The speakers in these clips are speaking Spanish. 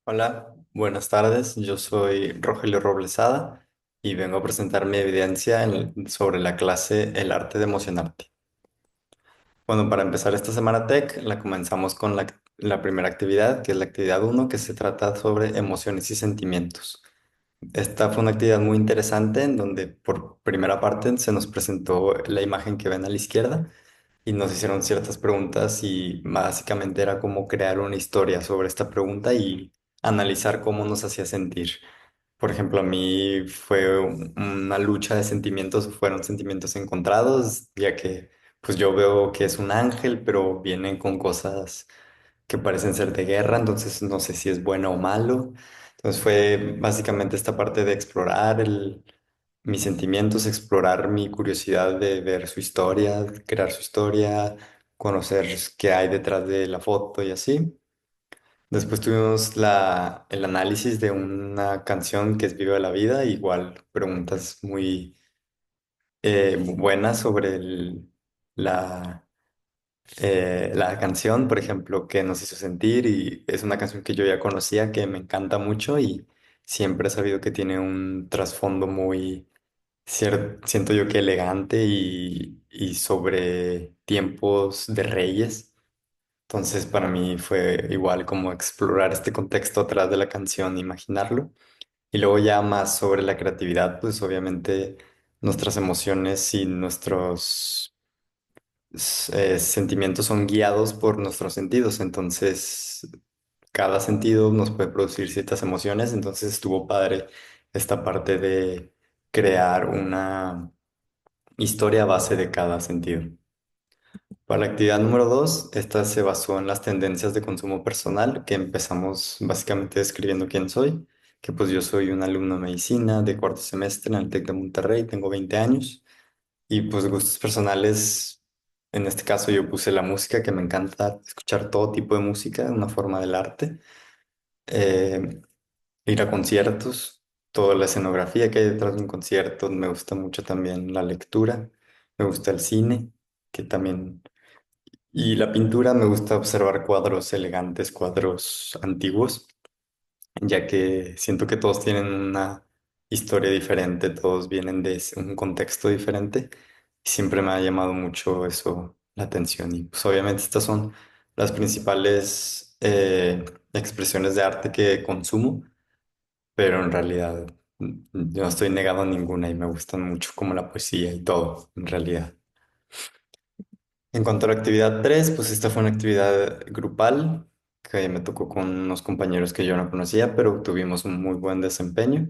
Hola, buenas tardes. Yo soy Rogelio Roblesada y vengo a presentar mi evidencia sobre la clase El arte de emocionarte. Bueno, para empezar esta semana Tech, la comenzamos con la primera actividad, que es la actividad uno, que se trata sobre emociones y sentimientos. Esta fue una actividad muy interesante en donde por primera parte se nos presentó la imagen que ven a la izquierda y nos hicieron ciertas preguntas y básicamente era como crear una historia sobre esta pregunta y analizar cómo nos hacía sentir. Por ejemplo, a mí fue una lucha de sentimientos, fueron sentimientos encontrados, ya que pues yo veo que es un ángel, pero viene con cosas que parecen ser de guerra, entonces no sé si es bueno o malo. Entonces fue básicamente esta parte de explorar mis sentimientos, explorar mi curiosidad de ver su historia, crear su historia, conocer qué hay detrás de la foto y así. Después tuvimos el análisis de una canción que es Viva la Vida, igual preguntas muy buenas sobre la, la canción, por ejemplo, qué nos hizo sentir y es una canción que yo ya conocía, que me encanta mucho y siempre he sabido que tiene un trasfondo muy, siento yo que elegante y sobre tiempos de reyes. Entonces, para mí fue igual como explorar este contexto atrás de la canción, imaginarlo. Y luego ya más sobre la creatividad, pues obviamente nuestras emociones y nuestros sentimientos son guiados por nuestros sentidos. Entonces, cada sentido nos puede producir ciertas emociones. Entonces, estuvo padre esta parte de crear una historia a base de cada sentido. Para la actividad número dos, esta se basó en las tendencias de consumo personal, que empezamos básicamente describiendo quién soy, que pues yo soy un alumno de medicina de cuarto semestre en el TEC de Monterrey, tengo 20 años, y pues gustos personales, en este caso yo puse la música, que me encanta escuchar todo tipo de música, una forma del arte, eh, ir a conciertos, toda la escenografía que hay detrás de un concierto, me gusta mucho también la lectura, me gusta el cine, que también y la pintura, me gusta observar cuadros elegantes, cuadros antiguos, ya que siento que todos tienen una historia diferente, todos vienen de un contexto diferente. Y siempre me ha llamado mucho eso la atención. Y pues obviamente estas son las principales expresiones de arte que consumo, pero en realidad yo no estoy negado a ninguna y me gustan mucho como la poesía y todo, en realidad. En cuanto a la actividad 3, pues esta fue una actividad grupal que me tocó con unos compañeros que yo no conocía, pero tuvimos un muy buen desempeño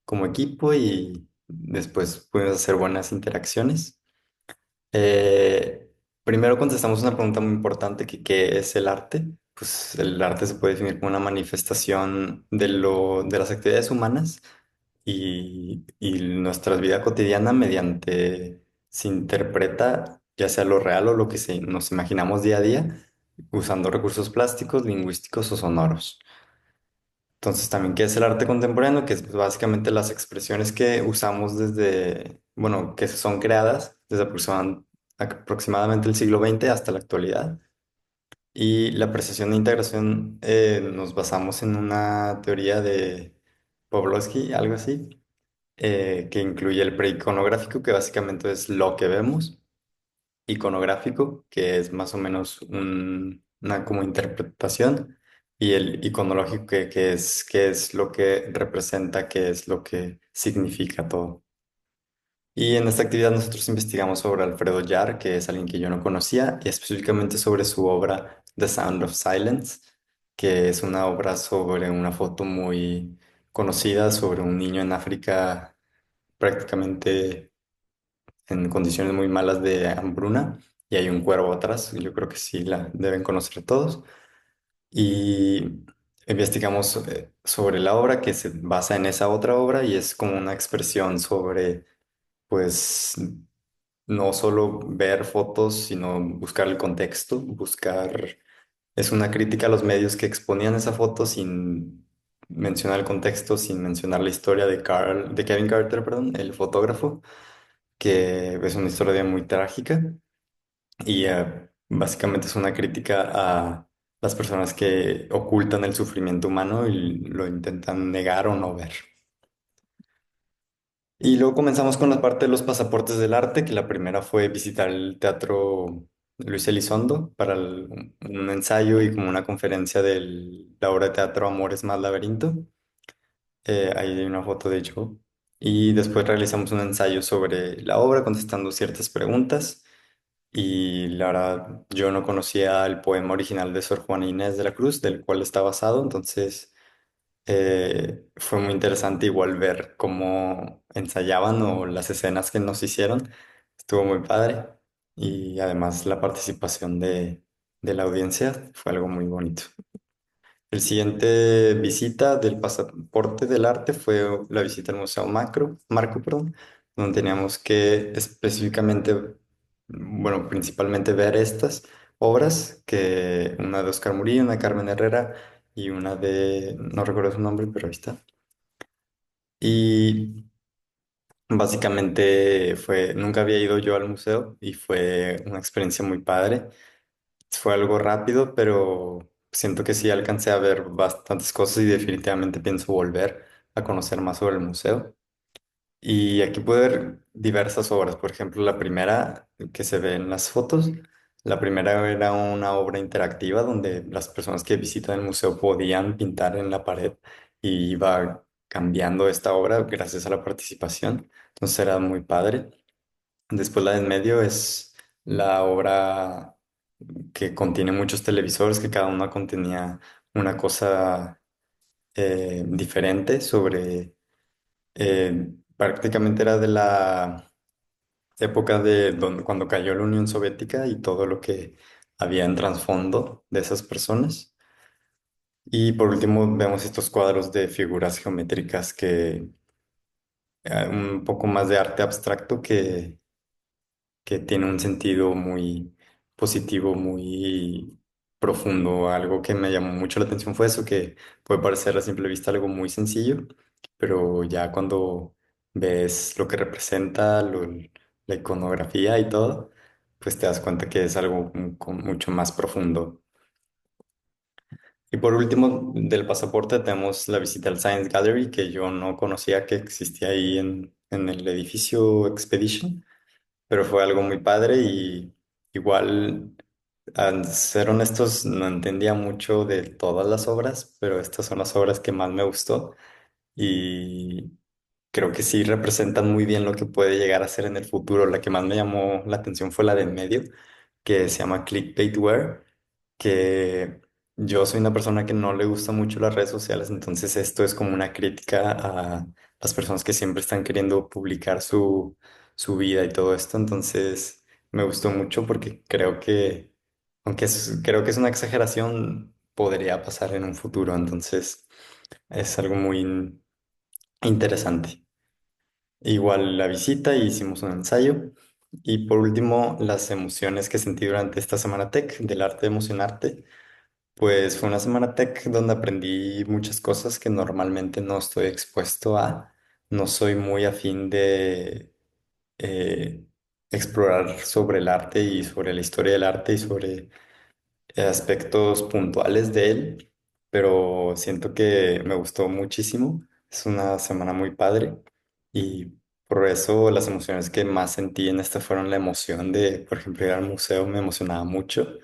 como equipo y después pudimos hacer buenas interacciones. Eh, Primero contestamos una pregunta muy importante que ¿qué es el arte? Pues el arte se puede definir como una manifestación de las actividades humanas y nuestra vida cotidiana mediante se interpreta ya sea lo real o lo que nos imaginamos día a día usando recursos plásticos, lingüísticos o sonoros. Entonces también, ¿qué es el arte contemporáneo? Que es pues, básicamente las expresiones que usamos desde, bueno, que son creadas desde aproximadamente el siglo XX hasta la actualidad. Y la apreciación e integración nos basamos en una teoría de Pavlovsky, algo así, que incluye el preiconográfico, que básicamente es lo que vemos, iconográfico, que es más o menos una como interpretación, y el iconológico, que es lo que representa, qué es lo que significa todo. Y en esta actividad nosotros investigamos sobre Alfredo Yarr, que es alguien que yo no conocía, y específicamente sobre su obra The Sound of Silence, que es una obra sobre una foto muy conocida sobre un niño en África prácticamente en condiciones muy malas de hambruna y hay un cuervo atrás, yo creo que sí la deben conocer todos. Y investigamos sobre la obra que se basa en esa otra obra y es como una expresión sobre, pues, no solo ver fotos, sino buscar el contexto, buscar... Es una crítica a los medios que exponían esa foto sin mencionar el contexto, sin mencionar la historia de Kevin Carter, perdón, el fotógrafo, que es una historia muy trágica y básicamente es una crítica las personas que ocultan el sufrimiento humano y lo intentan negar o no ver. Y luego comenzamos con la parte de los pasaportes del arte, que la primera fue visitar el Teatro Luis Elizondo para un ensayo y como una conferencia de la obra de teatro Amores más Laberinto. Ahí hay una foto de hecho. Y después realizamos un ensayo sobre la obra contestando ciertas preguntas. Y la verdad, yo no conocía el poema original de Sor Juana Inés de la Cruz, del cual está basado, entonces fue muy interesante igual ver cómo ensayaban o las escenas que nos hicieron. Estuvo muy padre. Y además la participación de la audiencia fue algo muy bonito. El siguiente visita del pasaporte del arte fue la visita al Museo Marco, perdón, donde teníamos que específicamente, bueno, principalmente ver estas obras, que una de Oscar Murillo, una de Carmen Herrera y una de, no recuerdo su nombre, pero ahí está. Y básicamente fue, nunca había ido yo al museo y fue una experiencia muy padre. Fue algo rápido, pero siento que sí alcancé a ver bastantes cosas y definitivamente pienso volver a conocer más sobre el museo. Y aquí pude ver diversas obras. Por ejemplo, la primera que se ve en las fotos, la primera era una obra interactiva donde las personas que visitan el museo podían pintar en la pared y iba cambiando esta obra gracias a la participación. Entonces era muy padre. Después la de en medio es la obra que contiene muchos televisores, que cada uno contenía una cosa diferente sobre, prácticamente era de la época de cuando cayó la Unión Soviética y todo lo que había en trasfondo de esas personas. Y por último vemos estos cuadros de figuras geométricas que, un poco más de arte abstracto que tiene un sentido muy positivo, muy profundo. Algo que me llamó mucho la atención fue eso, que puede parecer a simple vista algo muy sencillo, pero ya cuando ves lo que representa, la iconografía y todo, pues te das cuenta que es algo mucho más profundo. Y por último, del pasaporte tenemos la visita al Science Gallery, que yo no conocía que existía ahí en el edificio Expedition, pero fue algo muy padre y igual, al ser honestos, no entendía mucho de todas las obras, pero estas son las obras que más me gustó y creo que sí representan muy bien lo que puede llegar a ser en el futuro. La que más me llamó la atención fue la de en medio, que se llama Clickbaitware, que yo soy una persona que no le gusta mucho las redes sociales, entonces esto es como una crítica a las personas que siempre están queriendo publicar su vida y todo esto, entonces me gustó mucho porque creo que, aunque creo que es una exageración, podría pasar en un futuro, entonces es algo muy interesante. Igual la visita, hicimos un ensayo. Y por último, las emociones que sentí durante esta semana tech del arte de emocionarte. Pues fue una semana tech donde aprendí muchas cosas que normalmente no estoy expuesto a. No soy muy afín de eh, explorar sobre el arte y sobre la historia del arte y sobre aspectos puntuales de él, pero siento que me gustó muchísimo. Es una semana muy padre y por eso las emociones que más sentí en esta fueron la emoción de, por ejemplo, ir al museo me emocionaba mucho,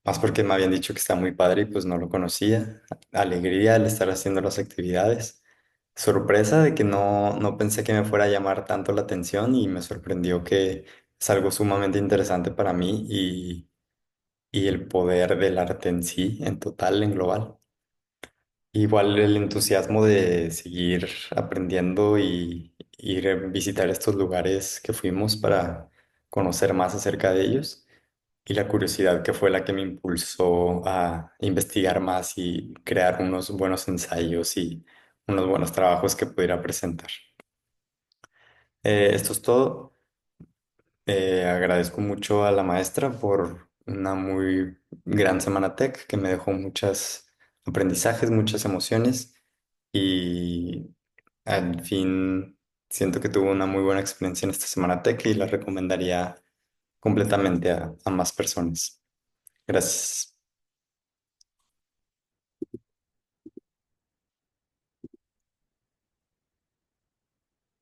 más porque me habían dicho que está muy padre y pues no lo conocía. Alegría al estar haciendo las actividades. Sorpresa de que no pensé que me fuera a llamar tanto la atención y me sorprendió que es algo sumamente interesante para mí y el poder del arte en sí, en total, en global. Igual el entusiasmo de seguir aprendiendo y ir a visitar estos lugares que fuimos para conocer más acerca de ellos y la curiosidad que fue la que me impulsó a investigar más y crear unos buenos ensayos y unos buenos trabajos que pudiera presentar. Esto es todo. Agradezco mucho a la maestra por una muy gran semana tech que me dejó muchos aprendizajes, muchas emociones y al fin siento que tuve una muy buena experiencia en esta semana tech y la recomendaría completamente a más personas. Gracias.